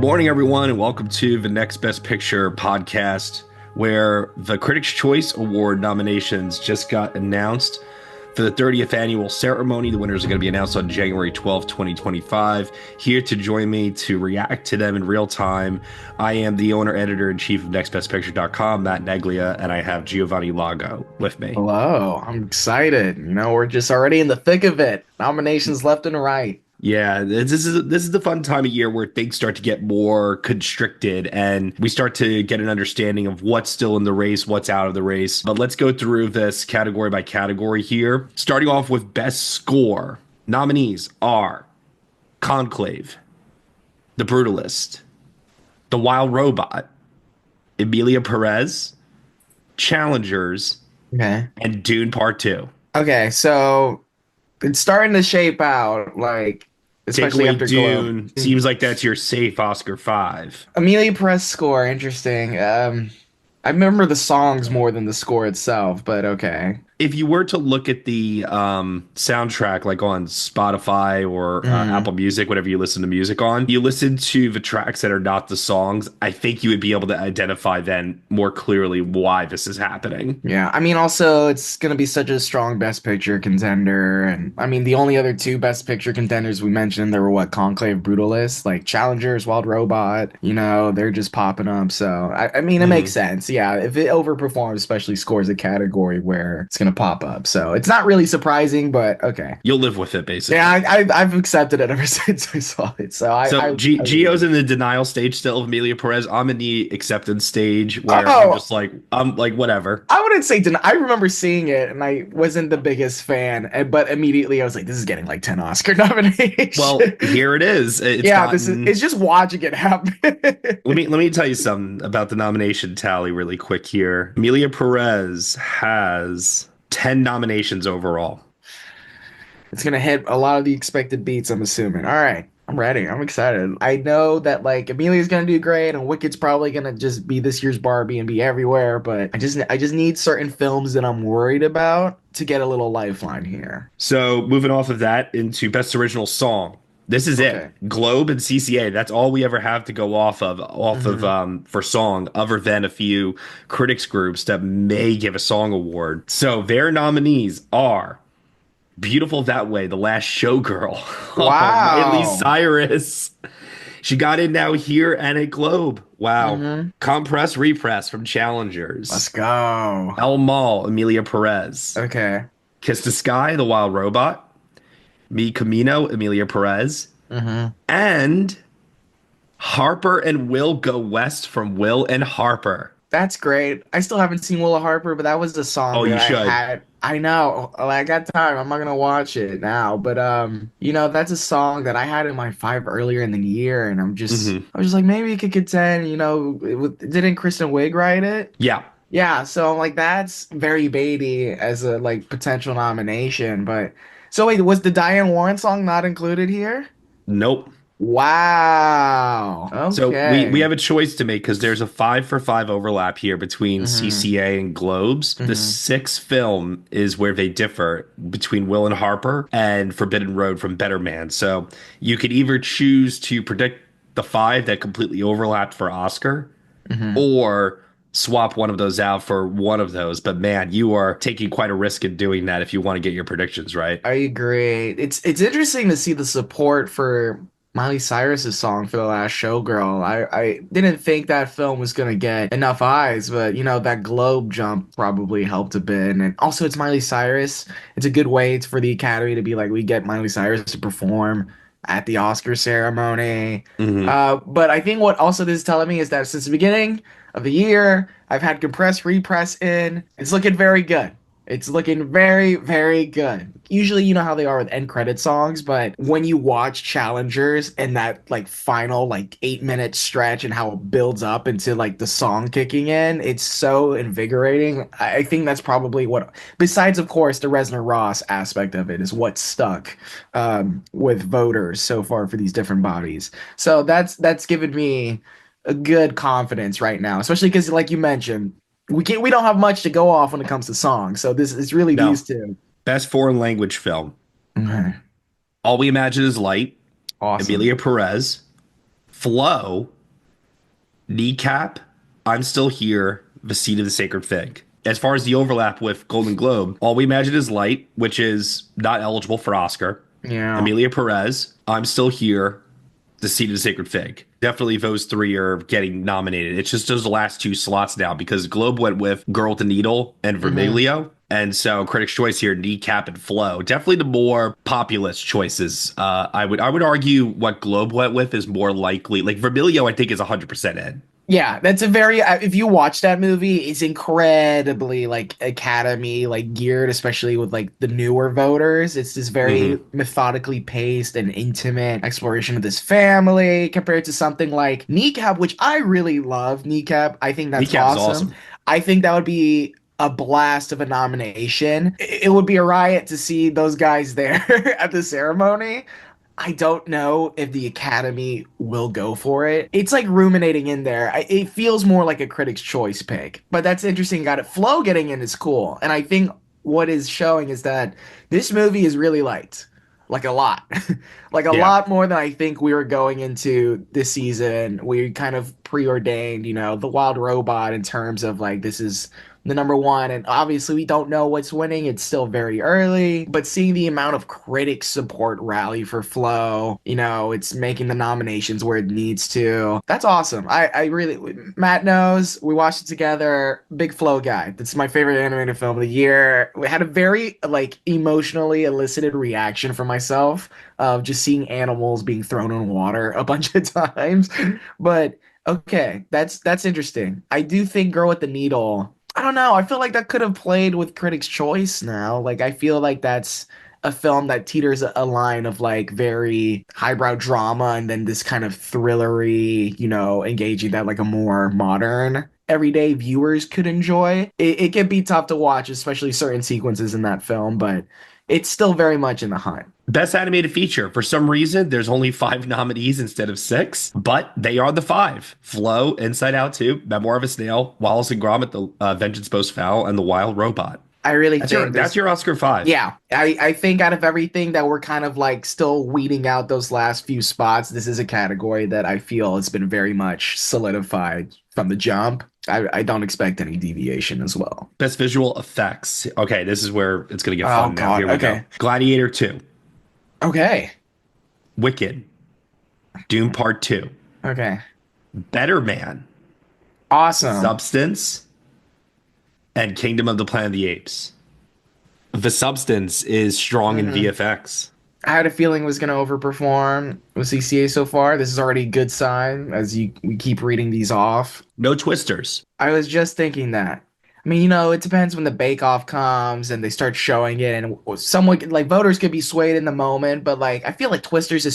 morning, everyone, and welcome to the Next Best Picture podcast, where the Critics' Choice Award nominations just got announced for the 30th annual ceremony. The winners are going to be announced on January 12th, 2025. Here to join me to react to them in real time, I am the owner, editor, and chief of NextBestPicture.com, Matt Neglia, and I have Giovanni Lago with me. Hello, I'm excited. We're just already in the thick of it. Nominations left and right. Yeah, this is the fun time of year where things start to get more constricted and we start to get an understanding of what's still in the race, what's out of the race. But let's go through this category by category here. Starting off with Best Score. Nominees are Conclave, The Brutalist, The Wild Robot, Emilia Perez, Challengers, Okay. and Dune Part 2. Okay, so it's starting to shape out, like, Take especially away after Globe. Dune. Seems like that's your safe Oscar 5. Amelia Perez score, interesting. I remember the songs more than the score itself, but okay. If you were to look at the soundtrack, like on Spotify or Mhm. Apple Music, whatever you listen to music on, you listen to the tracks that are not the songs, I think you would be able to identify then more clearly why this is happening. Yeah, I mean, also, it's going to be such a strong Best Picture contender. And I mean, the only other two Best Picture contenders we mentioned, there were what, Conclave, Brutalist, like Challengers, Wild Robot, they're just popping up. So, I mean, it makes Mhm. sense. Yeah, if it overperforms, especially scores a category where it's going to pop up. So, it's not really surprising, but okay. You'll live with it, Yeah, basically. I've accepted it ever since I saw it. So, So I live Gio's with in the denial stage still of Amelia Perez. I'm in the acceptance stage it. where Oh, I'm like, whatever. I wouldn't say I remember seeing it and I wasn't the biggest fan, but immediately I was like, this is getting like 10 Oscar nominations. Well, here it is. It's Yeah, this is gotten it's just watching it happen. let me tell you something about the nomination tally really quick here. Amelia Perez has 10 nominations overall. It's gonna hit a lot of the expected beats, I'm assuming. All right, I'm ready. I'm excited. I know that like Amelia's gonna do great and Wicked's probably gonna just be this year's Barbie and be everywhere, but I just need certain films that I'm worried about to get a little lifeline here. So moving off of that into Best Original Song. This is it. Okay. Globe and CCA. That's all we ever have to go off of hmm for song, other than a few critics groups that may give a song award. So their nominees are Beautiful That Way, The Last Showgirl. Oh, Miley Wow. Cyrus. She got in now here and at Globe. Wow. hmm Compress Repress from Challengers. Let's go. El Mal, Emilia Perez. Okay. Kiss the Sky, The Wild Robot. Mi Camino, Emilia Perez. hmm And Harper and Will Go West from Will and Harper. That's great. I still haven't seen Willa Harper, but that was the song Oh, that you I should. had. I know. Like, I got time. I'm not gonna watch it now. But that's a song that I had in my five earlier in the year, and Hmm. I was just like, maybe it could contend. Didn't Kristen Wiig write it? Yeah. Yeah. So I'm like, that's very baity as a like potential nomination. But so wait, was the Diane Warren song not included here? Nope. Wow. So we Okay. have a choice to make because there's a 5-for-5 overlap here between hmm CCA and Globes. The hmm sixth film is where they differ between Will and Harper and Forbidden Road from Better Man. So you could either choose to predict the five that completely overlapped for Oscar hmm or swap one of those out for one of those. But man, you are taking quite a risk in doing that if you want to get your predictions right. I agree. It's interesting to see the support for Miley Cyrus's song for The Last Showgirl. I didn't think that film was gonna get enough eyes, but that Globe jump probably helped a bit. And also it's Miley Cyrus. It's a good way for the Academy to be like, we get Miley Cyrus to perform at the Oscar ceremony. Hmm. But I think what also this is telling me is that since the beginning of the year, I've had compress repress in. It's looking very good. It's looking very, very good. Usually, you know how they are with end credit songs, but when you watch Challengers and that like final like 8 minute stretch and how it builds up into like the song kicking in, it's so invigorating. I think that's probably what, besides of course the Reznor Ross aspect of it, is what stuck with voters so far for these different bodies. So that's given me a good confidence right now, especially because like you mentioned we don't have much to go off when it comes to songs. So this is really No. these two. Best foreign language film. Okay. All We Imagine Is Light, Awesome. Emilia Perez, Flow, Kneecap, I'm Still Here, The Seat of the Sacred Fig. As far as the overlap with Golden Globe, All We Imagine Is Light, which is not eligible for Oscar. Yeah. Amelia Perez, I'm Still Here, The Seat of the Sacred Fig. Definitely those three are getting nominated. It's just those last two slots now because Globe went with Girl with the Needle and Hmm. Vermilio. And so Critics' Choice here, Kneecap and Flow. Definitely the more populist choices. I would argue what Globe went with is more likely. Like Vermilio, I think is 100% in. Yeah, that's a very if you watch that movie, it's incredibly like Academy like geared, especially with like the newer voters. It's this very Mm-hmm. methodically paced and intimate exploration of this family compared to something like Kneecap, which I really love. Kneecap, I think that's Kneecap is awesome. awesome. I think that would be a blast of a nomination. It would be a riot to see those guys there at the ceremony. I don't know if the Academy will go for it. It's like ruminating in there. It feels more like a Critics' Choice pick, but that's interesting. Got it. Flow getting in is cool, and I think what is showing is that this movie is really liked, like a lot, like a Yeah. lot more than I think we were going into this season. We kind of preordained, the Wild Robot in terms of like this is the number one. And obviously, we don't know what's winning. It's still very early. But seeing the amount of critic support rally for Flow, it's making the nominations where it needs to. That's awesome. I really, Matt knows. We watched it together. Big Flow guy. That's my favorite animated film of the year. We had a very, like, emotionally elicited reaction from myself of just seeing animals being thrown in water a bunch of times. But okay, that's interesting. I do think Girl with the Needle. I don't know. I feel like that could have played with Critics' Choice now. Like I feel like that's a film that teeters a line of like very highbrow drama and then this kind of thrillery, engaging that like a more modern everyday viewers could enjoy. It can be tough to watch, especially certain sequences in that film, but it's still very much in the hunt. Best animated feature. For some reason, there's only five nominees instead of six, but they are the five: Flow, Inside Out 2, Memoir of a Snail, Wallace and Gromit, The Vengeance Most Foul, and The Wild Robot. I really That's your think that's there's your Oscar five. Yeah, I think out of everything that we're kind of like still weeding out those last few spots, this is a category that I feel has been very much solidified from the jump. I don't expect any deviation as well. Best visual effects. Okay, this is where it's gonna get Oh fun now. God. Here we go. Okay. Gladiator 2, Okay. Wicked, Doom Part 2, Okay. Better Man, Awesome. Substance, and Kingdom of the Planet of the Apes. The Substance is strong in Hmm. VFX. I had a feeling it was going to overperform with CCA so far. This is already a good sign as we keep reading these off. No twisters. I was just thinking that. I mean, it depends when the Bake Off comes and they start showing it, and someone like voters could be swayed in the moment, but like I feel like Twisters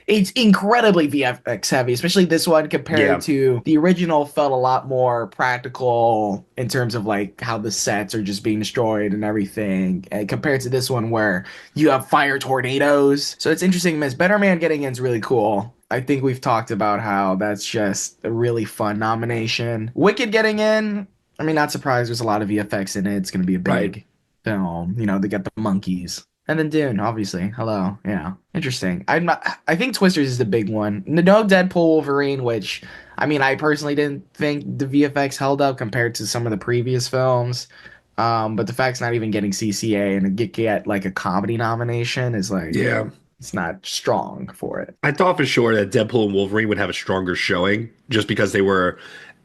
it's incredibly VFX heavy, especially this one compared Yeah, to the original felt a lot more practical in terms of like how the sets are just being destroyed and everything, and compared to this one where you have fire tornadoes. So it's interesting. Miss Better Man getting in is really cool. I think we've talked about how that's just a really fun nomination. Wicked getting in, I mean, not surprised. There's a lot of VFX in it. It's going to be a right. big film. They got the monkeys. And then Dune, obviously. Hello. Yeah. Interesting. I think Twisters is the big one. No Deadpool Wolverine, which, I mean, I personally didn't think the VFX held up compared to some of the previous films. But the fact it's not even getting CCA and get like a comedy nomination is like, Yeah. it's not strong for it. I thought for sure that Deadpool and Wolverine would have a stronger showing just because they were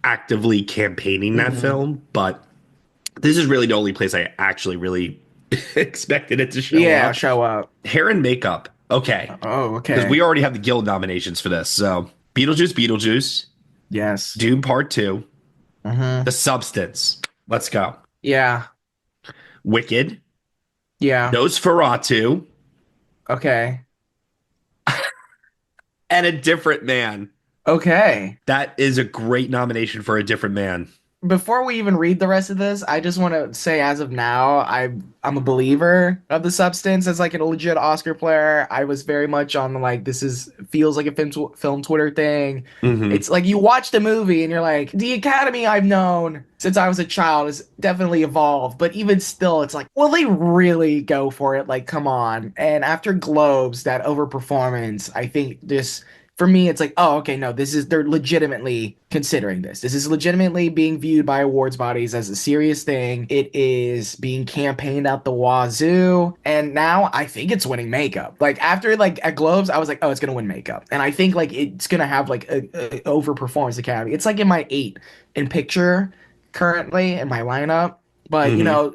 actively campaigning that Hmm. film. But this is really the only place I actually really expected it to show Yeah, up. show up. Hair and makeup. Okay. Oh, Because okay. we already have the guild nominations for this. So Beetlejuice, Yes. Doom Part 2, Hmm. The Substance. Let's go. Yeah. Wicked, Yeah. Nosferatu, Okay. and A Different Man. Okay. That is a great nomination for A Different Man. Before we even read the rest of this, I just want to say, as of now, I'm a believer of the substance as like a legit Oscar player. I was very much on the like this is feels like a film Twitter thing. Hmm. It's like you watch the movie and you're like, the Academy I've known since I was a child has definitely evolved, but even still, it's like, will they really go for it? Like, come on. And after Globes, that overperformance, I think this for me, it's like, oh, okay, no, this is they're legitimately considering this. This is legitimately being viewed by awards bodies as a serious thing. It is being campaigned out the wazoo, and now I think it's winning makeup. Like after like at Globes, I was like, oh, it's gonna win makeup, and I think like it's gonna have like a overperformance Academy. It's like in my eight in picture currently in my lineup. But you Hmm. know,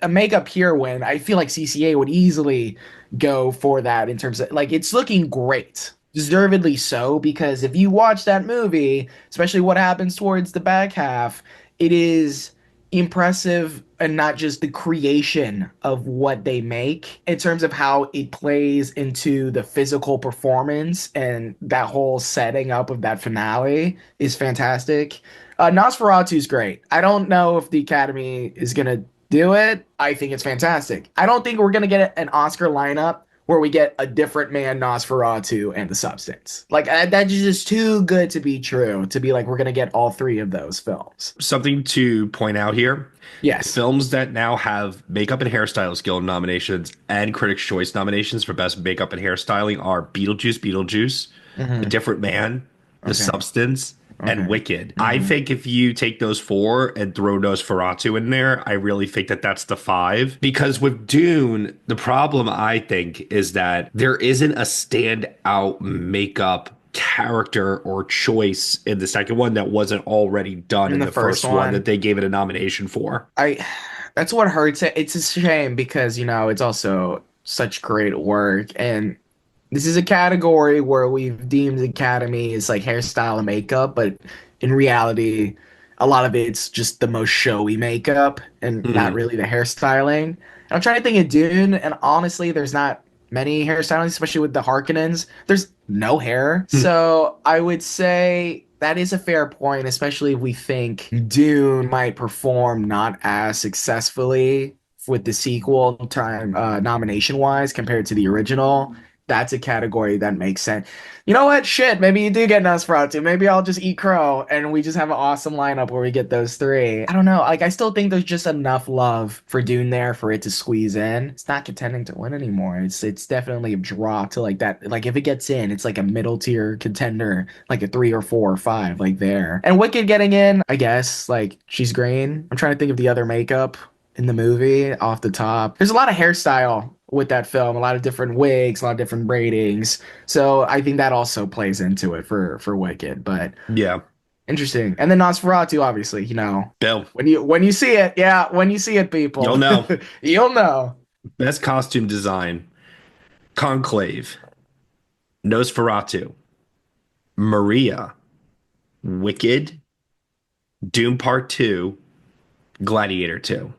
a makeup here win, I feel like CCA would easily go for that in terms of like it's looking great. Deservedly so, because if you watch that movie, especially what happens towards the back half, it is impressive and not just the creation of what they make in terms of how it plays into the physical performance and that whole setting up of that finale is fantastic. Nosferatu's great. I don't know if the Academy is gonna do it. I think it's fantastic. I don't think we're gonna get an Oscar lineup where we get a different man Nosferatu and the Substance. Like that's just too good to be true to be like we're gonna get all three of those films. Something to point out here. Yes. Films that now have makeup and hairstylist guild nominations and critics choice nominations for best makeup and hairstyling are Beetlejuice, A Hmm. Different Man, The Okay. Substance, and Okay. Wicked. I Hmm. think if you take those four and throw Nosferatu in there, I really think that that's the five. Because with Dune, the problem I think is that there isn't a standout makeup character or choice in the second one that wasn't already done In in the the first first one that one, they gave it a nomination for. I that's what hurts it. It's a shame because you know it's also such great work and this is a category where we've deemed Academy as like hairstyle and makeup, but in reality, a lot of it's just the most showy makeup and not Mhm. really the hairstyling. And I'm trying to think of Dune, and honestly, there's not many hairstyling, especially with the Harkonnens. There's no hair. So I would say that is a fair point, especially if we think Dune might perform not as successfully with the sequel time nomination wise compared to the original. That's a category that makes sense. You know what? Shit, maybe you do get Nosferatu. Maybe I'll just eat crow and we just have an awesome lineup where we get those three. I don't know. Like, I still think there's just enough love for Dune there for it to squeeze in. It's not contending to win anymore. It's definitely a drop to like that. Like, if it gets in, it's like a middle tier contender, like a three or four or five, like there. And Wicked getting in, I guess, like she's green. I'm trying to think of the other makeup in the movie off the top. There's a lot of hairstyle with that film, a lot of different wigs, a lot of different braidings. So I think that also plays into it for Wicked. But Yeah. interesting. And then Nosferatu, obviously, you know, Bill, when you see it, yeah, when you see it, people, you'll know. you'll know. Best costume design: Conclave, Nosferatu, Maria, Wicked, Doom Part 2, Gladiator 2.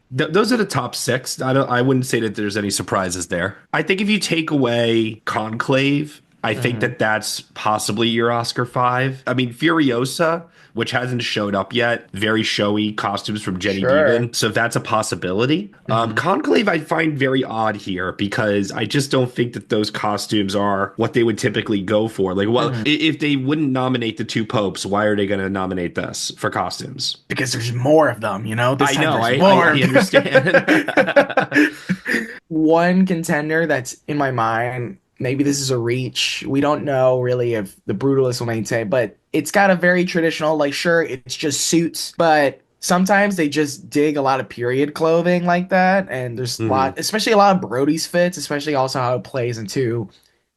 Those are the top six. I wouldn't say that there's any surprises there. I think if you take away Conclave, I think Hmm. that that's possibly your Oscar five. I mean, Furiosa, which hasn't showed up yet, very showy costumes from Jenny Sure. Beavan, so that's a possibility. Hmm. Conclave, I find very odd here because I just don't think that those costumes are what they would typically go for. Like, well, Hmm. if they wouldn't nominate the two popes, why are they going to nominate this for costumes? Because there's more of them, you know? This I time know, there's I more of understand. them. One contender that's in my mind, maybe this is a reach. We don't know really if the Brutalist will maintain, but it's got a very traditional, like, sure, it's just suits, but sometimes they just dig a lot of period clothing like that. And there's a Hmm. lot, especially a lot of Brody's fits, especially also how it plays into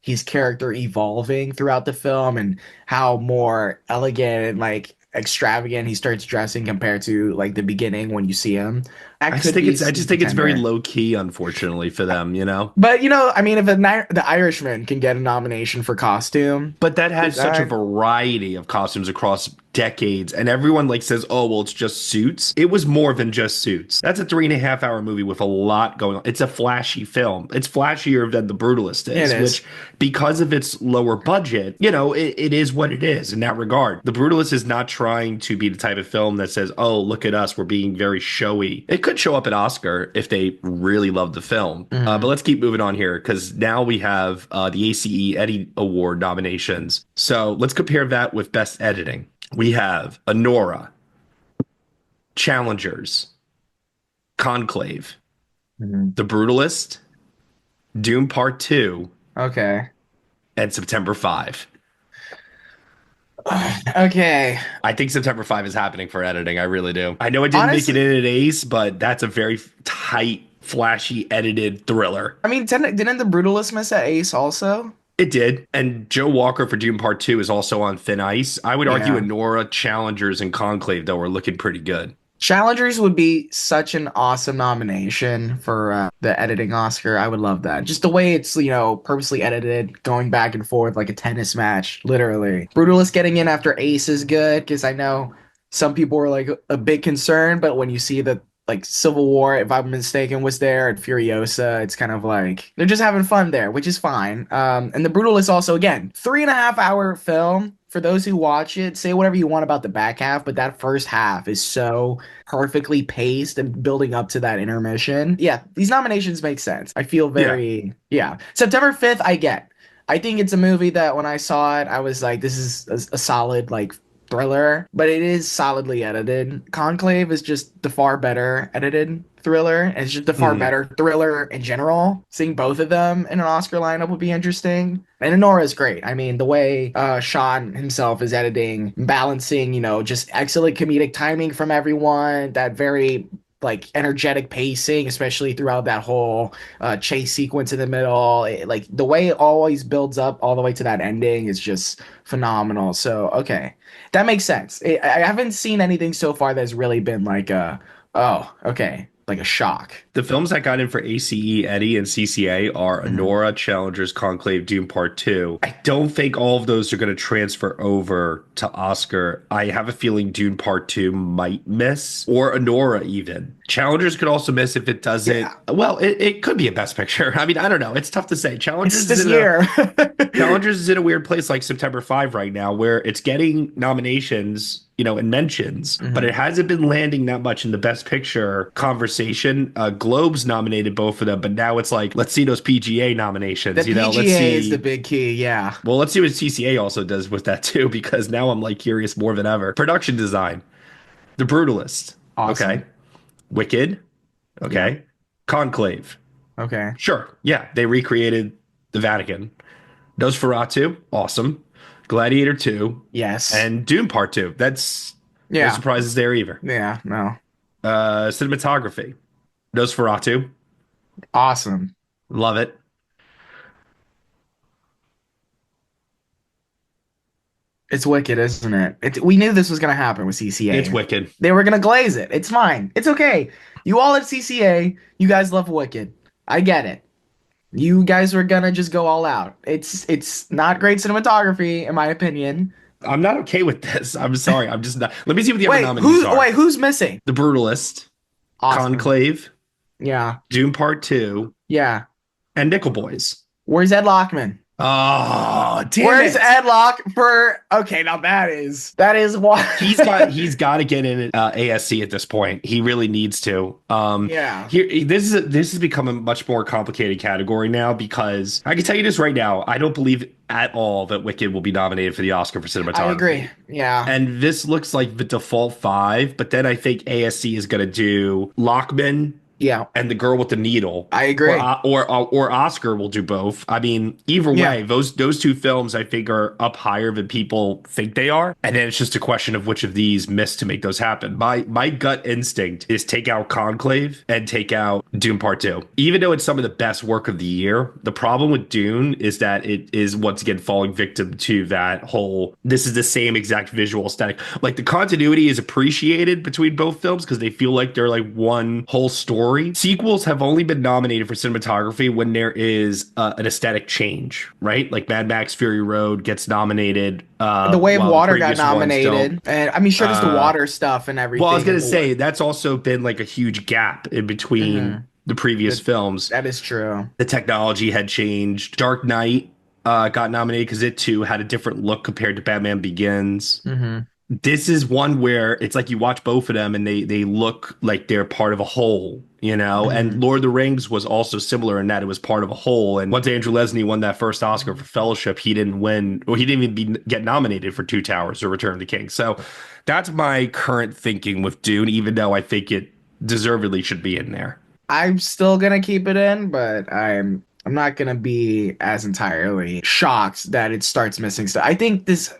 his character evolving throughout the film and how more elegant and like extravagant he starts dressing compared to like the beginning when you see him. That could be I a just think it's very contender. low key, unfortunately, for them, you know? But you know, I mean, if the Irishman can get a nomination for costume But that has such a design, variety of costumes across decades, and everyone like says, "Oh, well, it's just suits." It was more than just suits. That's a 3.5 hour movie with a lot going on. It's a flashy film. It's flashier than The Brutalist it is, is. which, because of its lower budget, you know, it is what it is in that regard. The Brutalist is not trying to be the type of film that says, "Oh, look at us, we're being very showy." It could show up at Oscar if they really love the film. But Mhm. let's keep moving on here because now we have the ACE Eddie Award nominations. So let's compare that with Best Editing. We have Anora, Challengers, Conclave, Mhm. The Brutalist, Doom Part 2, Okay. and September 5. Okay. I think September 5 is happening for editing. I really do. I know it didn't make it Honestly, in at Ace, but that's a very tight, flashy, edited thriller. I mean, didn't the Brutalist miss at Ace also? It did. And Joe Walker for Dune Part 2 is also on thin ice. I would argue Yeah. Anora, Challengers, and Conclave, though, are looking pretty good. Challengers would be such an awesome nomination for the editing Oscar. I would love that. Just the way it's, purposely edited, going back and forth like a tennis match, literally. Brutalist getting in after Ace is good because I know some people were like a bit concerned, but when you see that like Civil War, if I'm mistaken, was there and Furiosa, it's kind of like they're just having fun there, which is fine. And the Brutalist also, again, 3.5 hour film. For those who watch it, say whatever you want about the back half, but that first half is so perfectly paced and building up to that intermission. Yeah, these nominations make sense. I feel Yeah. very, yeah. September 5th, I get. I think it's a movie that when I saw it, I was like, this is a solid, like, thriller, but it is solidly edited. Conclave is just the far better edited thriller, and it's just the far Mhm. better thriller in general. Seeing both of them in an Oscar lineup would be interesting. And Honora is great. I mean, the way Sean himself is editing, balancing, just excellent comedic timing from everyone, that very like energetic pacing, especially throughout that whole chase sequence in the middle. Like the way it always builds up all the way to that ending is just phenomenal. So, okay, that makes sense. I haven't seen anything so far that's really been like oh, okay, like a shock. The films that got in for ACE, Eddie, and CCA are Mhm. Anora, Challengers, Conclave, Dune Part 2. I don't think all of those are going to transfer over to Oscar. I have a feeling Dune Part 2 might miss, or Anora even. Challengers could also miss if it doesn't. Yeah, Well, it could be a Best Picture. I mean, I don't know. It's tough to say. it's this year. Challengers is in a weird place like September 5 right now, where it's getting nominations, and mentions, but it Mhm. hasn't been landing that much in the Best Picture conversation. Globes nominated both of them, but now it's like, let's see those PGA The nominations, let's PGA is the see. big key. Yeah, Well, let's see what CCA also does with that too, because now I'm like curious more than ever. Production design, The Brutalist, okay. awesome. Wicked, Yeah. okay. Conclave, Okay. sure, yeah, they recreated the Vatican. Nosferatu, awesome. Gladiator 2, Yes. and Dune Part 2. That's no Yeah. surprises there either. Yeah. No. Cinematography, Nosferatu, Awesome. love it. It's wicked, isn't it? We knew this was gonna happen with It's CCA. wicked. They were gonna glaze it. It's fine. It's okay. You all at CCA, you guys love Wicked. I get it. You guys were gonna just go all out. It's not great cinematography, in my opinion. I'm not okay with this. I'm sorry. I'm just not. Let me see what the other nominees are. Wait, who's missing? The Brutalist, Awesome. Conclave, Yeah. Dune Part 2, Yeah. and Nickel Boys. Where's Ed Lockman? Oh, damn Where's it. Ed Lock for okay, now that is why He's got to get in at ASC at this point. He really needs to. Yeah. Here this has become a much more complicated category now because I can tell you this right now. I don't believe at all that Wicked will be nominated for the Oscar for I agree. cinematography. Yeah. And this looks like the default five, but then I think ASC is going to do Lockman Yeah. and the girl with the needle, I or agree. or Oscar will do both. I mean, either Yeah. way, those two films I think are up higher than people think they are, and then it's just a question of which of these missed to make those happen. My gut instinct is take out Conclave and take out Dune Part Two, even though it's some of the best work of the year. The problem with Dune is that it is once again falling victim to that whole. This is the same exact visual aesthetic. Like the continuity is appreciated between both films because they feel like they're like one whole story. Sequels have only been nominated for cinematography when there is an aesthetic change, right? Like Mad Max Fury Road gets nominated The Way of while the Water got previous ones don't. nominated. And I mean sure there's the Uh, water stuff and well, I was everything in gonna the way. say that's also been like a huge gap in between Hmm. the previous That films. that is true. The technology had changed. Dark Knight got nominated because it too had a different look compared to Batman Begins. Hmm. This is one where it's like you watch both of them and they look like they're part of a whole, you know? And Hmm. Lord of the Rings was also similar in that it was part of a whole. And once Andrew Lesney won that first Oscar for Fellowship, he didn't win, or he didn't even get nominated for Two Towers or Return of the King. So that's my current thinking with Dune, even though I think it deservedly should be in there. I'm still gonna keep it in, but I'm not gonna be as entirely shocked that it starts missing stuff. I think this.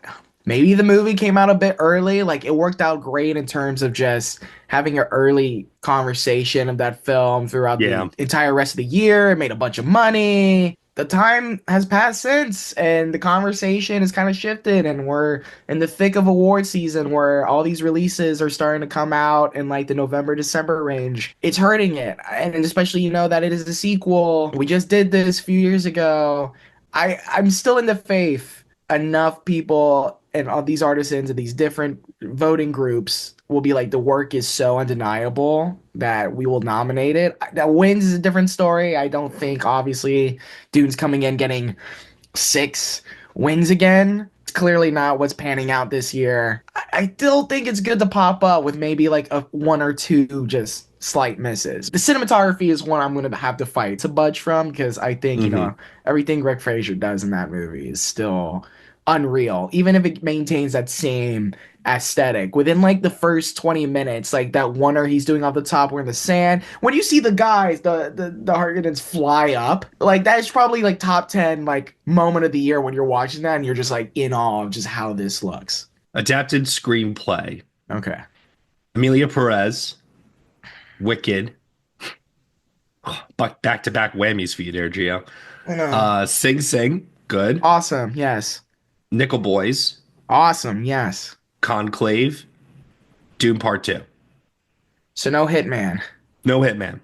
Maybe the movie came out a bit early. Like it worked out great in terms of just having an early conversation of that film throughout Yeah. the entire rest of the year. It made a bunch of money. The time has passed since, and the conversation has kind of shifted, and we're in the thick of award season where all these releases are starting to come out in like the November, December range. It's hurting it. And especially, that it is the sequel. We just did this a few years ago. I'm still in the faith enough people and all these artisans and these different voting groups will be like the work is so undeniable that we will nominate it. That wins is a different story. I don't think obviously Dune's coming in getting 6 wins again. It's clearly not what's panning out this year. I still think it's good to pop up with maybe like a one or two just slight misses. The cinematography is one I'm going to have to fight to budge from because I think, Hmm. everything Greg Fraser does in that movie is still unreal, even if it maintains that same aesthetic. Within like the first 20 minutes, like that wonder he's doing off the top, we're in the sand. When you see the guys, the Harkonnens fly up, like that's probably like top 10 like moment of the year when you're watching that and you're just like in awe of just how this looks. Adapted screenplay. Okay. Amelia Perez, Wicked, but back to back whammies for you there, Gio. I know. Sing Sing, good. Awesome. Yes. Nickel Boys, Awesome. Yes. Conclave, Doom Part 2. So no Hitman. No Hitman.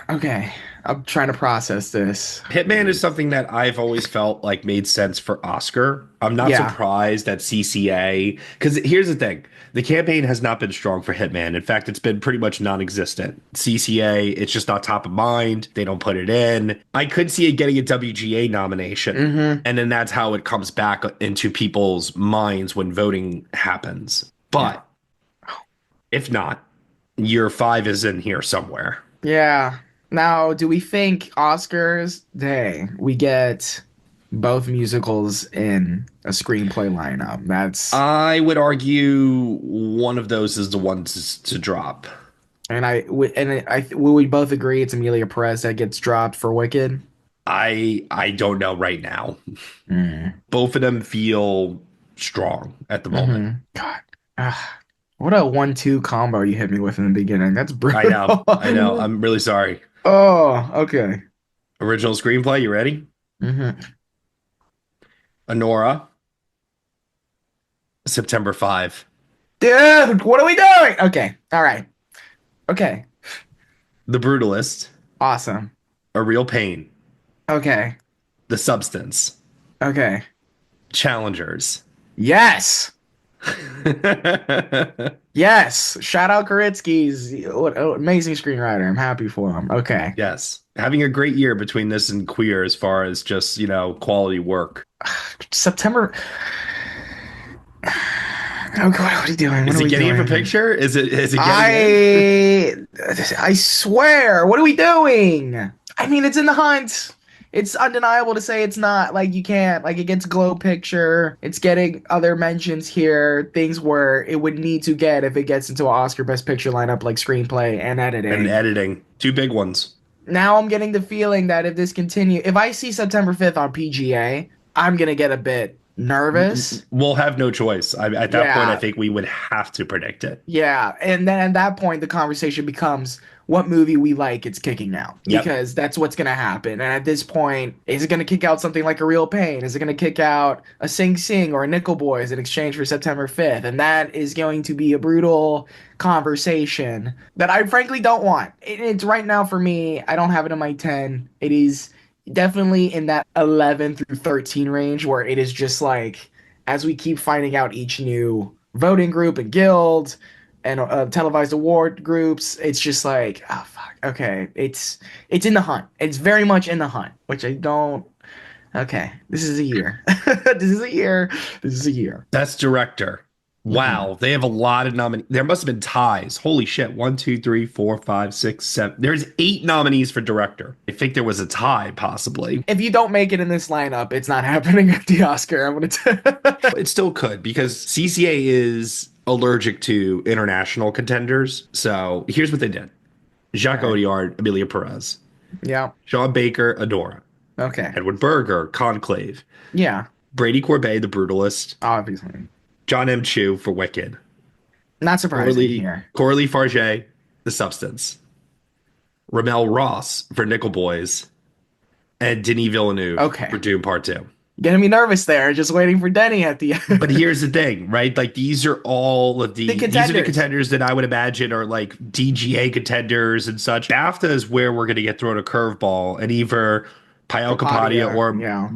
Okay. I'm trying to process this. Hitman is something that I've always felt like made sense for Oscar. I'm not Yeah. surprised that CCA, because here's the thing, the campaign has not been strong for Hitman. In fact, it's been pretty much non-existent. CCA, it's just not top of mind. They don't put it in. I could see it getting a WGA nomination, Mm-hmm. and then that's how it comes back into people's minds when voting happens. Yeah. But if not, year five is in here somewhere. Yeah. Now, do we think Oscars Day we get both musicals in a screenplay lineup? That's I would argue one of those is the one to drop. and I will we both agree it's Amelia Perez that gets dropped for Wicked? I don't know right now. Mm. Both of them feel strong at the moment. God. Ah, what a 1-2 combo you hit me with in the beginning. That's I know. brutal. I know. I'm really sorry. Oh, okay. Original screenplay, you ready? Hmm. Honora, September 5. Dude, what are we doing? Okay. All right. Okay. The Brutalist, Awesome. A Real Pain, Okay. The Substance, Okay. Challengers. Yes. Yes. Shout out Koritsky's. What amazing screenwriter. I'm happy for him. Okay. Yes. Having a great year between this and Queer as far as just, quality work. September. Oh God, what are we doing? What Is are it we getting in for doing? picture? Is it getting in? I I swear, what are we doing? I mean, it's in the hunt. It's undeniable to say it's not. Like you can't. Like it gets glow picture. It's getting other mentions here. Things where it would need to get if it gets into an Oscar Best Picture lineup, like screenplay and And editing. editing. Two big ones. Now I'm getting the feeling that if I see September 5th on PGA, I'm gonna get a bit nervous. We'll have no choice. At that point, I Yeah, think we would have to predict it. yeah, and then at that point, the conversation becomes what movie we like. It's kicking out Yep. because that's what's gonna happen. And at this point, is it gonna kick out something like A Real Pain? Is it gonna kick out a Sing Sing or a Nickel Boys in exchange for September 5th? And that is going to be a brutal conversation that I frankly don't want. It's right now for me. I don't have it in my 10. It is definitely in that 11 through 13 range where it is just like as we keep finding out each new voting group and guild and televised award groups, it's just like, oh fuck, okay, it's in the hunt. It's very much in the hunt, which I don't. Okay, this is a year. This is a year. This is a year. Best director. Hmm. Wow, they have a lot of nominees. There must have been ties. Holy shit. One, two, three, four, five, six, seven. There's 8 nominees for director. I think there was a tie, possibly. If you don't make it in this lineup, it's not happening at the Oscar. I'm gonna. It still could because CCA is allergic to international contenders. So here's what they did: Jacques Okay. Audiard, Amelia Perez, Yeah. Sean Baker, Adora, Okay. Edward Berger, Conclave, Yeah. Brady Corbet, The Brutalist, obviously. John M. Chu for Wicked, Not surprising here. Coralie Farge, The Substance, Ramel Ross for Nickel Boys, and Denis Villeneuve Okay. for Doom Part 2. Getting me nervous there, just waiting for Denny at the But here's the thing, right? Like these are all of the these are the contenders. contenders that I would imagine are like DGA contenders and such. BAFTA is where we're going to get thrown a curveball, and either Payal Kapadia Kapadia, or yeah.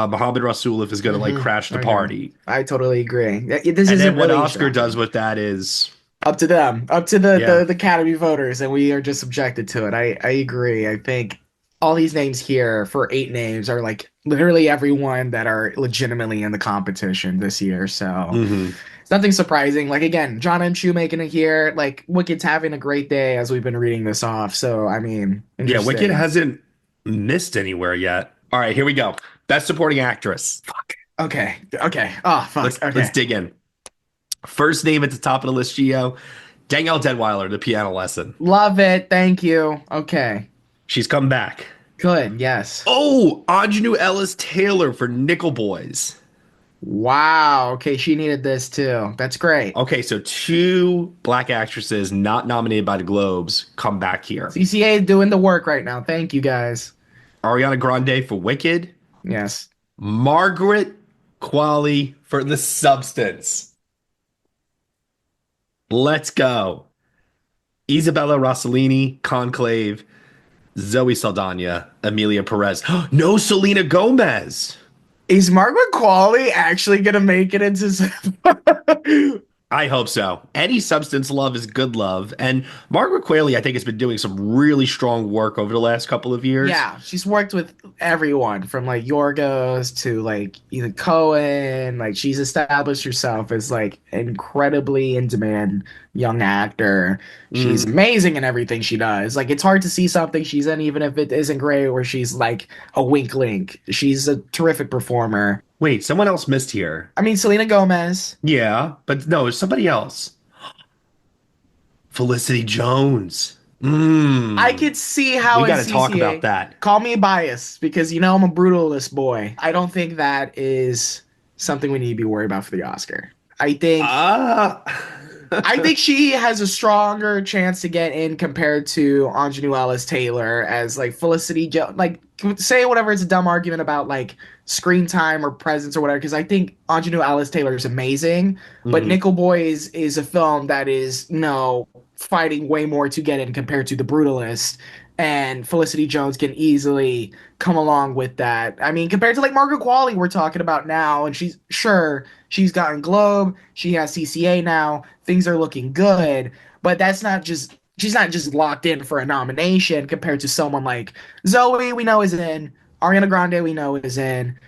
Mohammed Rasulov is going to like crash the Okay. party. I totally agree. This And then isn't what really Oscar does shocking. with that is, Up to them, up to yeah. the Academy voters, and we are just subjected to it. I agree. I think all these names here for 8 names are like literally everyone that are legitimately in the competition this year. So Hmm. it's nothing surprising. Like again, John M. Chu making it here. Like Wicked's having a great day as we've been reading this off. So I mean, Yeah, Wicked interesting. hasn't missed anywhere yet. All right, here we go. Best Supporting Actress. Okay, okay. Oh fuck. Let's Okay, dig in. First name at the top of the list, Gio. Danielle Deadweiler, The Piano Lesson. love it. Thank you. Okay, She's come back. good. Yes. Oh, Aunjanue Ellis Taylor for Nickel Boys. Wow. Okay, she needed this too. That's great. Okay, so two black actresses not nominated by the Globes come back here. CCA doing the work right now. Thank you guys. Ariana Grande for Wicked. Yes. Margaret Qualley for The Substance. Let's go. Isabella Rossellini, Conclave, Zoe Saldana, Amelia Perez. No Selena Gomez. Is Margaret Qualley actually gonna make it into? I hope so. Any substance love is good love. And Margaret Qualley, I think, has been doing some really strong work over the last couple of years. Yeah, she's worked with everyone from like Yorgos to like Ethan Cohen. Like she's established herself as like incredibly in demand young actor. She's Hmm. amazing in everything she does. Like it's hard to see something she's in, even if it isn't great, where she's like a wink link. She's a terrific performer. Wait, someone else missed here. I mean, Selena Gomez. Yeah, but no, it's somebody else. Felicity Jones. I Mmm. could see how We in got to talk about CCA. that. Call me biased because you know I'm a brutalist boy. I don't think that is something we need to be worried about for the Oscar. I think Ah. I think she has a stronger chance to get in compared to Anjanou Ellis Taylor as like Felicity Jones. Like say whatever, it's a dumb argument about like screen time or presence or whatever. Because I think Anjanou Ellis Taylor is amazing, but Hmm. Nickel Boys is a film that is no fighting way more to get in compared to The Brutalist. And Felicity Jones can easily come along with that. I mean, compared to like Margaret Qualley, we're talking about now, and she's gotten Globe, she has CCA now, things are looking good, but that's not just she's not just locked in for a nomination compared to someone like Zoe we know is in, Ariana Grande we know is in.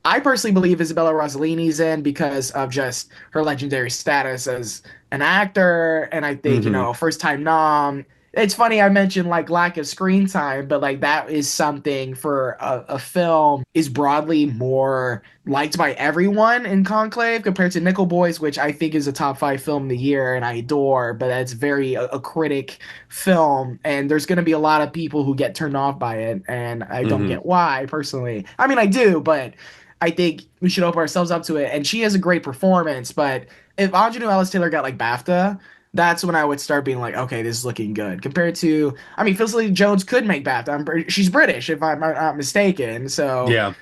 I personally believe Isabella Rossellini's in because of just her legendary status as an actor, and I think Hmm. first time nom. It's funny I mentioned like lack of screen time, but like that is something for a film is broadly more liked by everyone in Conclave compared to Nickel Boys, which I think is a top 5 film of the year and I adore, but that's very a critic film, and there's going to be a lot of people who get turned off by it, and I don't Hmm. get why personally. I mean, I do, but I think we should open ourselves up to it. And she has a great performance, but if Aunjanue Ellis Taylor got like BAFTA, that's when I would start being like, okay, this is looking good. Compared to, I mean, Felicity Jones could make BAFTA. She's British, if I'm not mistaken. So Yeah.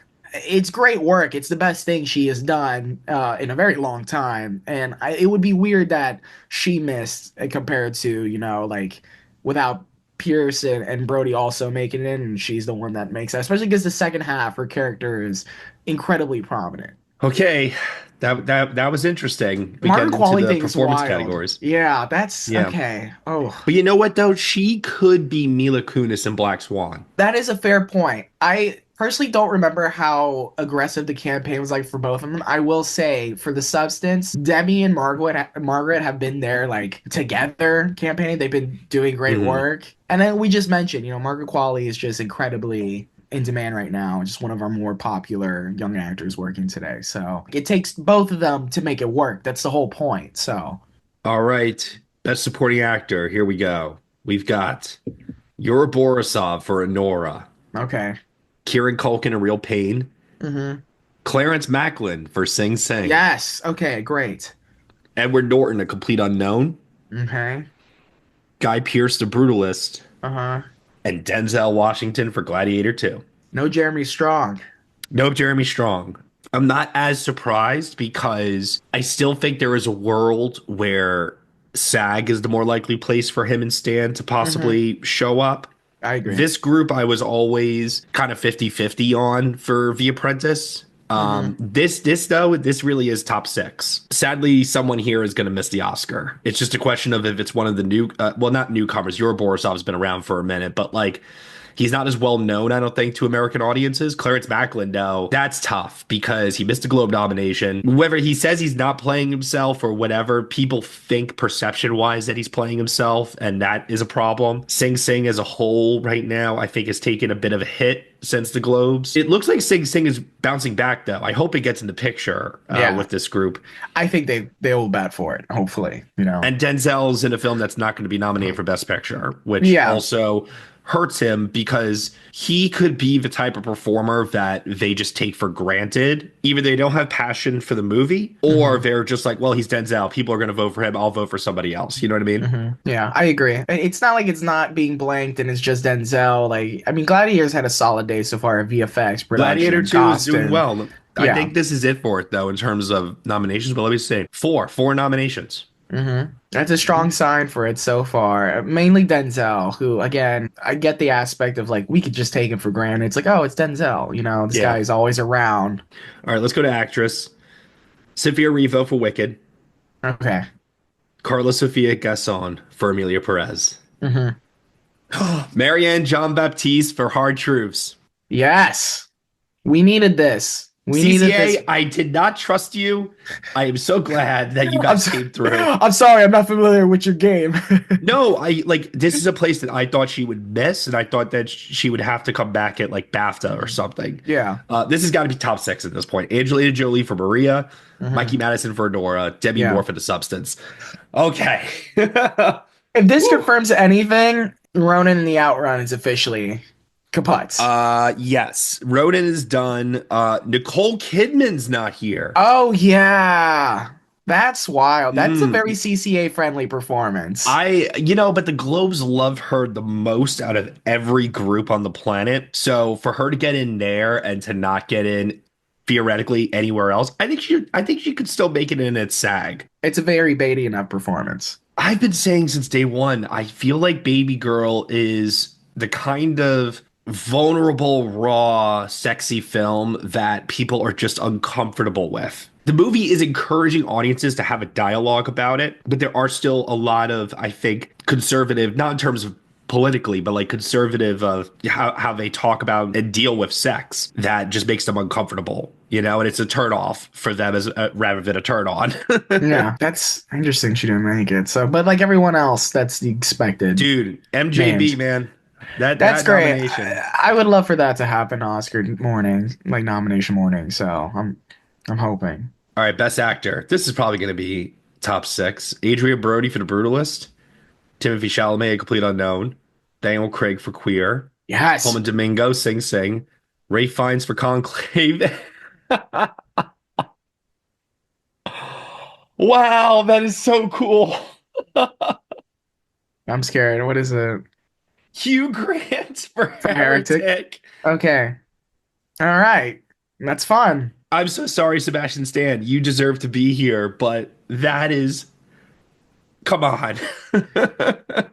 it's great work. It's the best thing she has done in a very long time. And it would be weird that she missed compared to, like without Pierce and Brody also making it, and she's the one that makes that, especially because the second half, her character is incredibly prominent. Okay. That was interesting. We get Margaret into Qualley the thing is performance wild. categories. Yeah, that's Yeah. okay. Oh, But you know what though? She could be Mila Kunis in Black Swan. that is a fair point. I personally don't remember how aggressive the campaign was like for both of them. I will say for the substance, Demi and Margaret have been there like together campaigning. They've been doing great Hmm. work. And then we just mentioned, Margaret Qualley is just incredibly in demand right now. Just one of our more popular young actors working today. So it takes both of them to make it work. That's the whole point. So All right. Best supporting actor. Here we go. We've got Yura Borisov for Honora, okay. Kieran Culkin in Real Pain, Hmm. Clarence Macklin for Sing Sing. Yes. Okay, great. Edward Norton, A Complete Unknown. Okay. Guy Pearce, The Brutalist. Uh-huh. And Denzel Washington for Gladiator 2. No Jeremy Strong. Nope, Jeremy Strong. I'm not as surprised because I still think there is a world where SAG is the more likely place for him and Stan to Hmm. possibly show up. I agree. This group I was always kind of 50-50 on for The Apprentice. Hmm. This really is top six. Sadly, someone here is going to miss the Oscar. It's just a question of if it's one of the new, well, not newcomers. Your Borisov's been around for a minute, but like he's not as well known, I don't think, to American audiences. Clarence Macklin, though, that's tough because he missed a Globe nomination. Whether he says he's not playing himself or whatever, people think perception wise that he's playing himself, and that is a problem. Sing Sing as a whole right now, I think, has taken a bit of a hit since the Globes. It looks like Sing Sing is bouncing back, though. I hope it gets in the picture Yeah. with this group. I think they will bat for it, hopefully, you know. And Denzel's in a film that's not going to be nominated for Best Picture, which Yeah. also hurts him because he could be the type of performer that they just take for granted. Either they don't have passion for the movie or Hmm. they're just like, well, he's Denzel. People are going to vote for him. I'll vote for somebody else. You know what I mean? Hmm. Yeah, I agree. It's not like it's not being blanked and it's just Denzel. Like, I mean, Gladiator's had a solid day so far at VFX, Gladiator production, 2 is doing costume. well. I Yeah. think this is it for it, though, in terms of nominations. But let me say four nominations. Hmm. That's a strong sign for it so far. Mainly Denzel, who, again, I get the aspect of like we could just take him for granted. It's like, oh, it's Denzel. You know, this Yeah. guy is always around. All right, let's go to actress. Sophia Revo for Wicked. Okay. Carla Sofia Gasson for Amelia Perez. Hmm. Marianne Jean Baptiste for Hard Truths. Yes. We needed this. We needed this. CCA, I did not trust you. I am so glad that you I'm, guys so- came through. I'm sorry, I'm not familiar with your game. No, I like this is a place that I thought she would miss, and I thought that she would have to come back at like BAFTA or something. Yeah. This has got to be top six at this point. Angelina Jolie for Maria, Mikey Hmm. Madison for Nora, Demi Yeah. Moore for The Substance. Okay. If this Woo. confirms anything, Ronan in the Outrun is officially kaput. Yes. Ronan is done. Nicole Kidman's not here. Oh yeah. That's wild. That's a very Mm, CCA friendly performance. but the Globes love her the most out of every group on the planet. So for her to get in there and to not get in theoretically anywhere else, I think she could still make it in at SAG. It's a very Beatty enough performance. I've been saying since day one, I feel like Baby Girl is the kind of vulnerable, raw, sexy film that people are just uncomfortable with. The movie is encouraging audiences to have a dialogue about it, but there are still a lot of, I think, conservative, not in terms of politically, but like conservative of how they talk about and deal with sex that just makes them uncomfortable, and it's a turn off for them as rather than a turn on. Yeah, that's interesting she didn't make it. So, but like everyone else, that's the expected Dude, MJB, names. man. That That's that great. nomination. I would love for that to happen Oscar morning, like nomination morning. So I'm hoping. All right, best actor. This is probably going to be top six. Adrian Brody for The Brutalist. Timothy Chalamet, A Complete Unknown. Daniel Craig for Queer. Yes. Coleman Domingo, Sing Sing. Ray Fiennes for Conclave. Wow, that is so cool. I'm scared. What is it? Hugh Grant for For Heretic? Heretic. Okay. All right. That's fun. I'm so sorry, Sebastian Stan. You deserve to be here, but that is. Come on.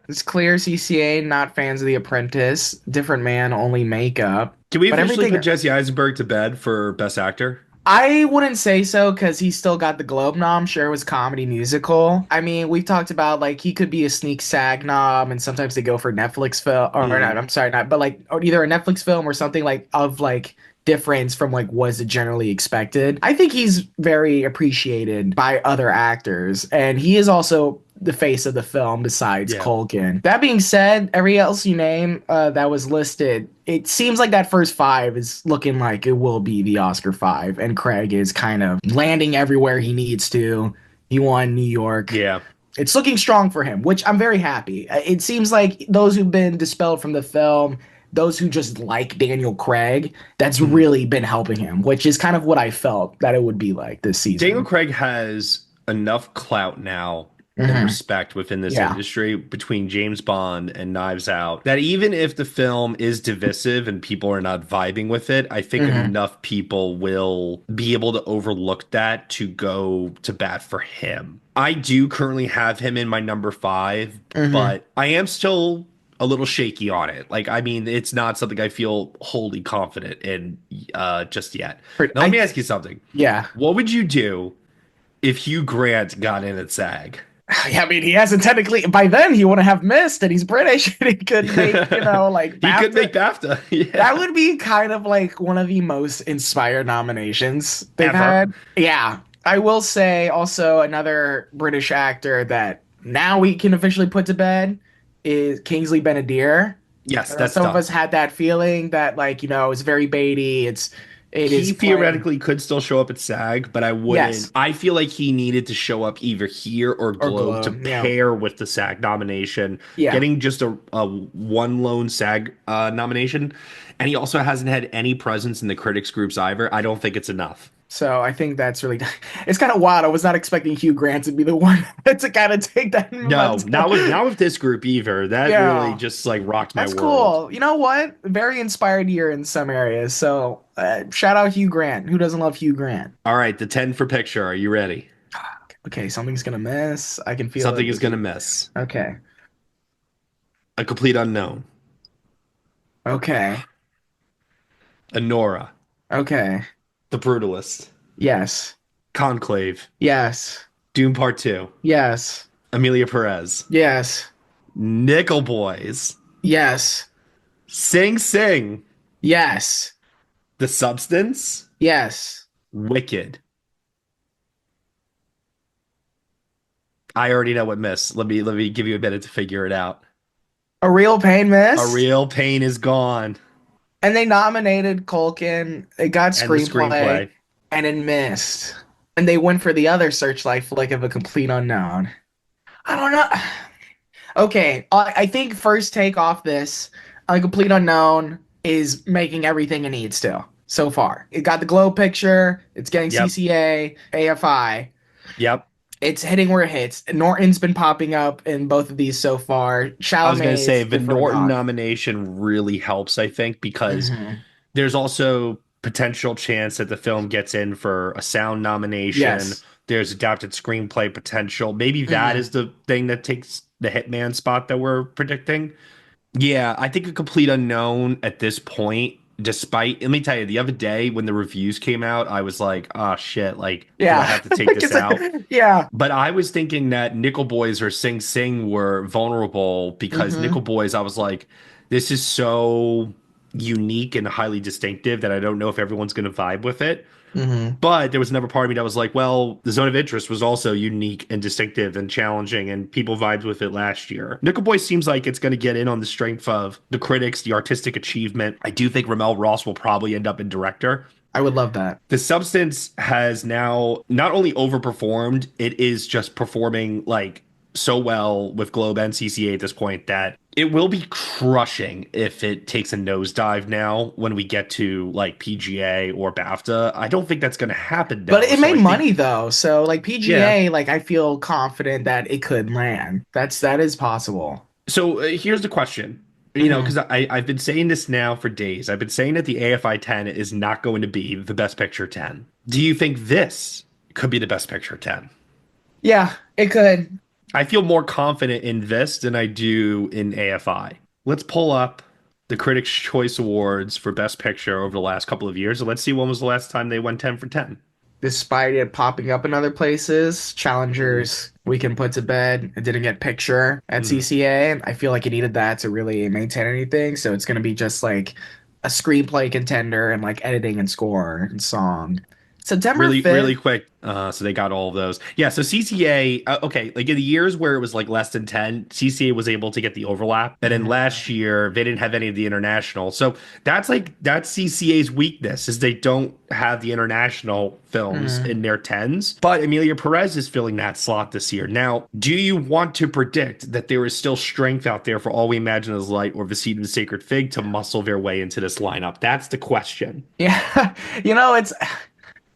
It's clear CCA, not fans of The Apprentice. Different man, only makeup. Can we But officially everything, put Jesse Eisenberg to bed for Best Actor? I wouldn't say so because he still got the Globe nom. Sure, it was comedy musical. I mean, we've talked about like he could be a sneak SAG nom, and sometimes they go for Netflix film or not. Mm, I'm sorry, not, but like or either a Netflix film or something like of like difference from like was it generally expected. I think he's very appreciated by other actors, and he is also the face of the film besides yeah. Culkin. That being said, every else you name that was listed, it seems like that first five is looking like it will be the Oscar five, and Craig is kind of landing everywhere he needs to. He won New York. Yeah. It's looking strong for him, which I'm very happy. It seems like those who've been dispelled from the film those who just like Daniel Craig, that's Mhm. really been helping him, which is kind of what I felt that it would be like this Daniel season. Craig has enough clout now and Hmm. respect within this Yeah. industry between James Bond and Knives Out that even if the film is divisive and people are not vibing with it, I think Hmm. enough people will be able to overlook that to go to bat for him. I do currently have him in my number five, Hmm. but I am still a little shaky on it. Like, I mean, it's not something I feel wholly confident in just yet. Now, let I me ask you something. Yeah. What would you do if Hugh Grant got in at SAG? Yeah, I mean, he hasn't technically, by then he wouldn't have missed, and he's British, and he could make, like He could BAFTA. make BAFTA. That Yeah. would be kind of like one of the most inspired nominations they've Ever. had. Yeah. I will say also another British actor that now we can officially put to bed is Kingsley Ben-Adir. Yes, I know that's some of done. us had that feeling that like, it's very baity. It is He playing, theoretically could still show up at SAG, but I wouldn't. yes, I feel like he needed to show up either here or or Globe to glow. Yeah. pair with the SAG nomination. Yeah. Getting just a one lone SAG nomination, and he also hasn't had any presence in the critics groups either. I don't think it's enough. So I think that's really it's kind of wild. I was not expecting Hugh Grant to be the one to kind of take that No, momentum. not with this group either. That really Yeah. just like rocked my That's world. cool. You know what? Very inspired year in some areas. So shout out Hugh Grant. Who doesn't love Hugh Grant? All right, the 10 for picture. Are you ready? Okay, something's gonna miss. I can feel Something it. is going to miss. Okay. A complete unknown. Okay. Honora. Okay. The Brutalist. Yes. Conclave. Yes. Doom Part 2. Yes. Amelia Perez. Yes. Nickel Boys. Yes. Sing Sing. Yes. The Substance. Yes. Wicked. I already know what miss. Let me give you a minute to figure it out. A real pain A miss. Real Pain is Gone. And they nominated Culkin. It got And the screenplay screenplay. and it missed. And they went for the other Searchlight flick of a complete unknown. I don't know. Okay, I think first take off this, a complete unknown is making everything it needs to so far. It got the glow picture, it's getting Yep. CCA, AFI, Yep. it's hitting where it hits. Norton's been popping up in both of these so far. I was going to Chalamet say is the good for a Norton dog. nomination really helps, I think, because Hmm. there's also potential chance that the film gets in for a sound nomination. Yes. There's adapted screenplay potential. Maybe that Hmm. is the thing that takes the Hitman spot that we're predicting. Yeah, I think a complete unknown at this point, despite, let me tell you, the other day when the reviews came out, I was like, oh shit, like, do I Yeah. have to take this out? Yeah. But I was thinking that Nickel Boys or Sing Sing were vulnerable because Hmm. Nickel Boys, I was like, this is so unique and highly distinctive that I don't know if everyone's going to vibe with it. Hmm. But there was another part of me that was like, well, the Zone of Interest was also unique and distinctive and challenging, and people vibed with it last year. Nickel Boy seems like it's going to get in on the strength of the critics, the artistic achievement. I do think Ramel Ross will probably end up in director. I would love that. The Substance has now not only overperformed, it is just performing like so well with Globe and CCA at this point that it will be crushing if it takes a nosedive now when we get to like PGA or BAFTA. I don't think that's going to happen But though. it So made I think, money though. So like yeah. PGA, like I feel confident that it could land. That is possible. So here's the question. Hmm. Because I've been saying this now for days. I've been saying that the AFI 10 is not going to be the best picture 10. Do you think this could be the best picture 10? Yeah, it could. I feel more confident in this than I do in AFI. Let's pull up the Critics' Choice Awards for Best Picture over the last couple of years, and let's see when was the last time they went 10 for 10. Despite it popping up in other places, Mm-hmm. challengers we can put to bed. It didn't get picture at Mm-hmm. CCA. I feel like it needed that to really maintain anything. So it's gonna be just like a screenplay contender and like editing and score and song. September Really 5th. quick. So they got all of those. Yeah. So CCA, okay, like in the years where it was like less than 10, CCA was able to get the overlap. And then Yeah. last year, they didn't have any of the international. So that's CCA's weakness is they don't have the international films Mhm. in their tens. But Amelia Perez is filling that slot this year. Now, do you want to predict that there is still strength out there for All We Imagine Is Light or Visita the Sacred Fig to muscle their way into this lineup? That's the question. Yeah. It's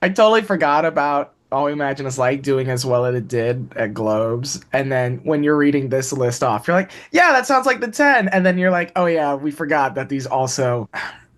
I totally forgot about All We Imagine Is Like doing as well as it did at Globes. And then when you're reading this list off, you're like, yeah, that sounds like the 10. And then you're like, oh yeah, we forgot that these also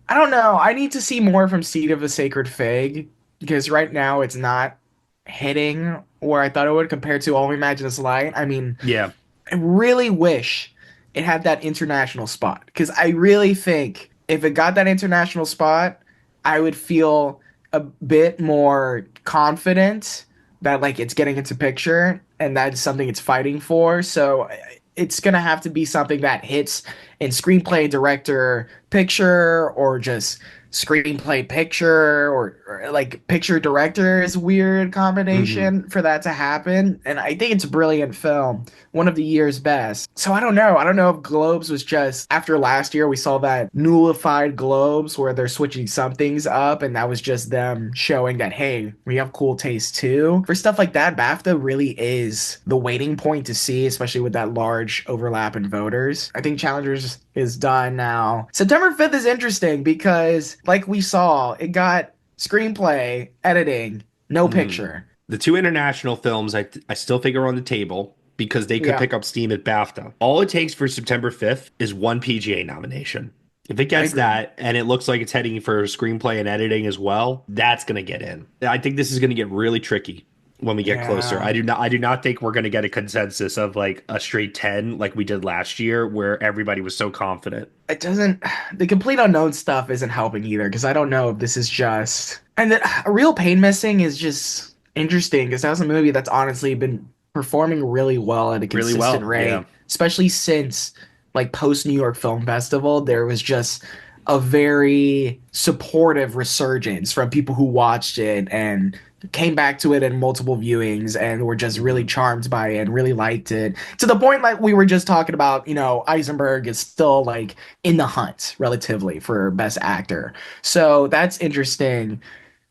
I don't know. I need to see more from Seed of the Sacred Fig because right now it's not hitting where I thought it would compared to All We Imagine Is Light. I mean, Yeah. I really wish it had that international spot because I really think if it got that international spot, I would feel a bit more confident that like it's getting into picture and that's something it's fighting for. So it's gonna have to be something that hits in screenplay, director, picture, or just screenplay, picture, or like picture director is a weird Hmm. combination for that to happen. And I think it's a brilliant film, one of the year's best. So I don't know. I don't know if Globes was just after last year we saw that nullified Globes where they're switching some things up and that was just them showing that hey, we have cool taste too. For stuff like that, BAFTA really is the waiting point to see, especially with that large overlap in voters. I think Challengers is done now. September 5th is interesting because like we saw, it got screenplay, editing, no Hmm. picture. The two international films I still think are on the table because they could Yeah, pick up steam at BAFTA. All it takes for September 5th is one PGA nomination. If it I gets agree. that and it looks like it's heading for screenplay and editing as well, that's going to get in. I think this is going to get really tricky when we get closer. Yeah. I do not think we're going to get a consensus of like a straight 10 like we did last year where everybody was so confident. It doesn't, the complete unknown stuff isn't helping either because I don't know if this is just, and a real pain missing is just interesting because that was a movie that's honestly been performing really well at a Really consistent well. Yeah. rate, especially since like post New York Film Festival, there was just a very supportive resurgence from people who watched it and came back to it in multiple viewings and were just really Mhm. charmed by it and really liked it to the point like we were just talking about, Eisenberg is still like in the hunt relatively for best actor. So that's interesting.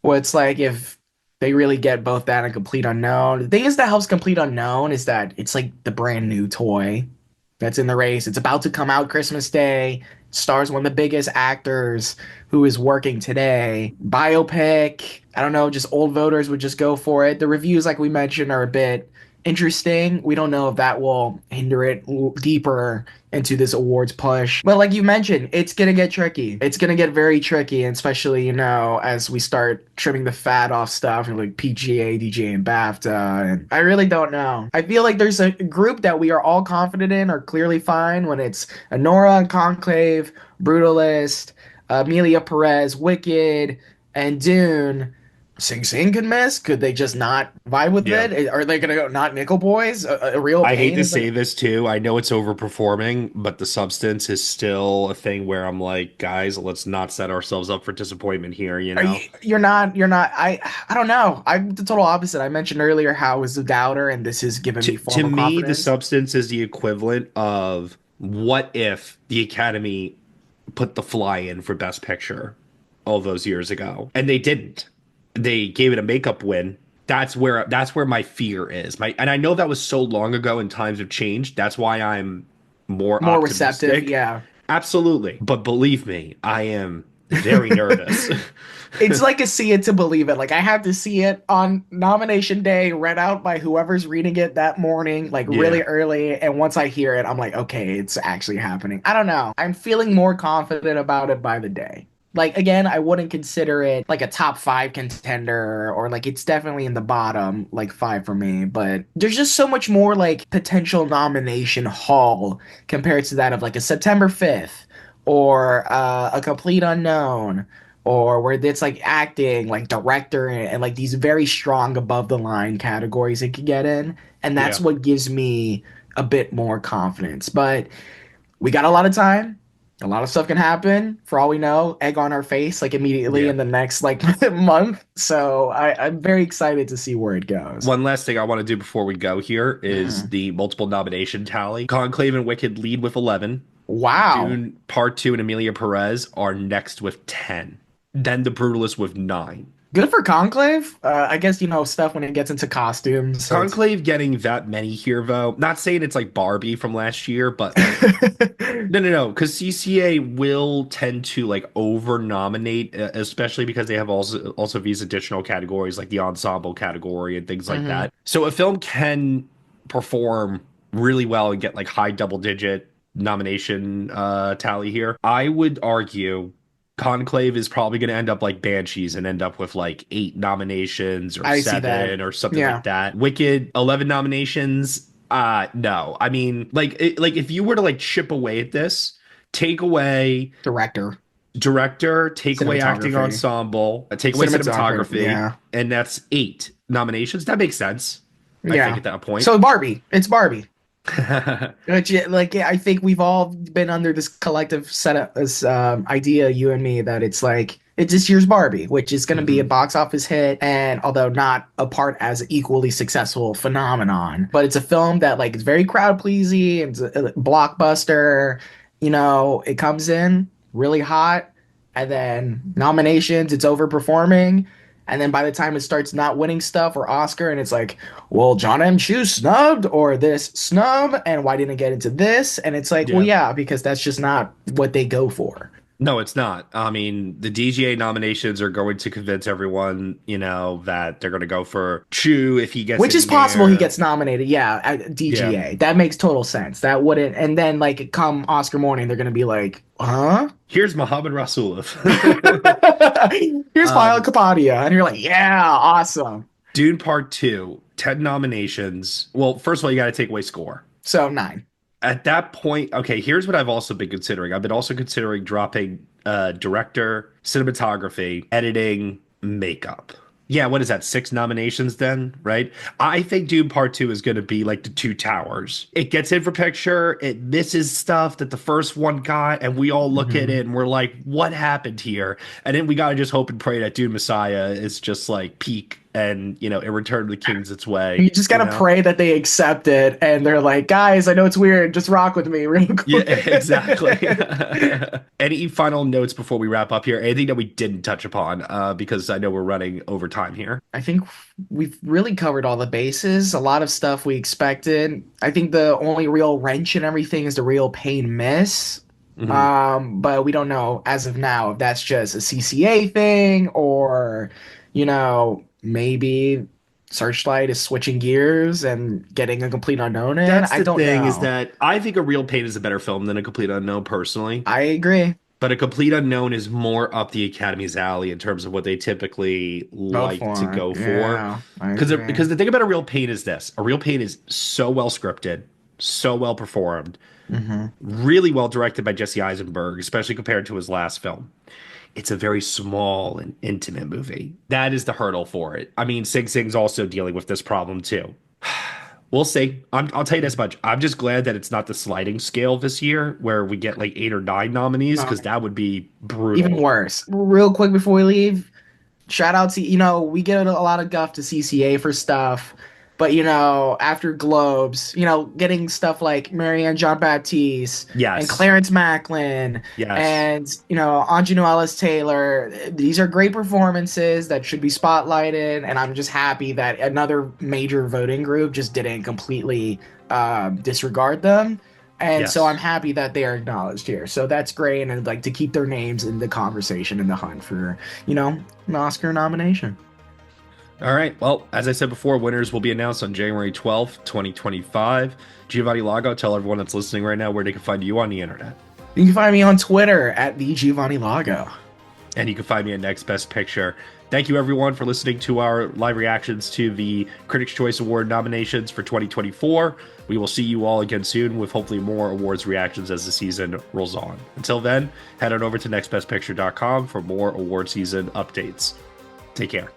What's like if they really get both that and Complete Unknown. The thing is that helps Complete Unknown is that it's like the brand new toy that's in the race. It's about to come out Christmas Day. Stars one of the biggest actors who is working today. Biopic. I don't know, just old voters would just go for it. The reviews, like we mentioned, are a bit interesting. We don't know if that will hinder it deeper into this awards push. But like you mentioned, it's gonna get tricky. It's gonna get very tricky, and especially, as we start trimming the fat off stuff like PGA, DJ, and BAFTA. And I really don't know. I feel like there's a group that we are all confident in are clearly fine when it's Anora and Conclave, Brutalist, Amelia Perez, Wicked, and Dune. Sing Sing could miss? Could they just not vibe with Yeah. it? Are they gonna go not Nickel Boys? A real I hate pain to is like, say this too. I know it's overperforming, but the substance is still a thing where I'm like, guys, let's not set ourselves up for disappointment here, you are you? know? You're not. I don't know. I'm the total opposite. I mentioned earlier how I was a doubter, and this has given me To formal me, the confidence. substance is the equivalent of what if the Academy put The Fly in for Best Picture all those years ago, and they didn't. They gave it a makeup win. That's where my fear is. And I know that was so long ago and times have changed. That's why I'm more More receptive, optimistic. yeah. Absolutely. But believe me, I am very nervous. It's like a see it to believe it. Like I have to see it on nomination day, read out by whoever's reading it that morning, like really Yeah. early. And once I hear it, I'm like, okay, it's actually happening. I don't know. I'm feeling more confident about it by the day. Like again, I wouldn't consider it like a top five contender or like it's definitely in the bottom like five for me. But there's just so much more like potential nomination haul compared to that of like a September 5th or a Complete Unknown or where it's like acting, like director, and like these very strong above the line categories it could get in. And that's Yeah. what gives me a bit more confidence. But we got a lot of time. A lot of stuff can happen. For all we know, egg on our face like immediately Yeah. in the next like month. So I'm very excited to see where it goes. One last thing I want to do before we go here is Mhm. the multiple nomination tally. Conclave and Wicked lead with 11. Wow. Dune Part 2 and Amelia Perez are next with 10. Then The Brutalist with 9. Good for Conclave. I guess stuff when it gets into costumes. It's Conclave getting that many here, though. Not saying it's like Barbie from last year, but like, no, because CCA will tend to like over nominate, especially because they have also these additional categories like the ensemble category and things like Mhm. that. So a film can perform really well and get like high double digit nomination tally here. I would argue Conclave is probably going to end up like Banshees and end up with like 8 nominations or I see that. 7 or something like Yeah. that. Wicked 11 nominations. No. I mean, like if you were to like chip away at this, take away Director. director, take away acting Cinematography. ensemble, take away Cinematography. cinematography, Yeah. and that's 8 nominations. That makes sense. I think Yeah. at that point. So Barbie. It's Barbie. Which, yeah, like, yeah, I think we've all been under this collective setup, this idea, you and me, that it's like it's this year's Barbie, which is going to be a Mhm. box office hit, and although not a part as equally successful phenomenon, but it's a film that like is very crowd pleasing, it's a blockbuster. It comes in really hot, and then nominations, it's overperforming. And then by the time it starts not winning stuff or Oscar, and it's like, well, John M. Chu snubbed or this snub, and why didn't it get into this? And it's like, well, Yeah. yeah, because that's just not what they go for. No, it's not. I mean, the DGA nominations are going to convince everyone, that they're going to go for Chu if he gets Which in is possible he here. gets nominated, yeah, at Yeah. DGA. That makes total sense. That wouldn't, and then like come Oscar morning, they're gonna be like, huh? Here's Mohammed Rasulov. Here's Violet um, Kapadia, and you're like, yeah, awesome. Dune Part 2, 10 nominations. Well, first of all, you got to take away score. So 9. At that point, okay, here's what I've also been considering. I've been also considering dropping director, cinematography, editing, makeup. Yeah, what is that? 6 nominations then, right? I think Doom Part 2 is going to be like the Two Towers. It gets in for picture, it misses stuff that the first one got, and we all look at Mhm. it and we're like, what happened here? And then we got to just hope and pray that Dune Messiah is just like peak and, it returned the kings its You way, just gotta pray that they accept it, and they're like, guys, I know it's weird, just rock with me real Yeah, quick. exactly. Any final notes before we wrap up here? Anything that we didn't touch upon? Because I know we're running over time here. I think we've really covered all the bases, a lot of stuff we expected. I think the only real wrench in everything is the real pain miss. Mhm. But we don't know as of now if that's just a CCA thing or, maybe Searchlight is switching gears and getting a complete unknown in. That's I the don't thing is know. that I think A Real Pain is a better film than A Complete Unknown personally, I agree. but A Complete Unknown is more up the Academy's alley in terms of what they typically Vote like to for it. go for. Yeah, I Because agree. the thing about A Real Pain is this: A Real Pain is so well scripted, so well performed, Hmm. really well directed by Jesse Eisenberg, especially compared to his last film. It's a very small and intimate movie. That is the hurdle for it. I mean, Sing Sing's also dealing with this problem too. We'll see. I'll tell you this much. I'm just glad that it's not the sliding scale this year where we get like 8 or 9 nominees No, because that would be even brutal. worse. Real quick before we leave, shout out to we get a lot of guff to CCA for stuff, but after Globes, getting stuff like Marianne John Baptiste and Yes. Clarence Macklin Yes. and Anjanou Ellis Taylor, these are great performances that should be spotlighted, and I'm just happy that another major voting group just didn't completely disregard them. And so I'm Yes. happy that they are acknowledged here. So that's great, and I'd like to keep their names in the conversation in the hunt for an Oscar nomination. All right. Well, as I said before, winners will be announced on January 12th, 2025. Giovanni Lago, tell everyone that's listening right now where they can find you on the internet. You can find me on Twitter at the Giovanni Lago. And you can find me at Next Best Picture. Thank you, everyone, for listening to our live reactions to the Critics' Choice Award nominations for 2024. We will see you all again soon with hopefully more awards reactions as the season rolls on. Until then, head on over to nextbestpicture.com for more award season updates. Take care.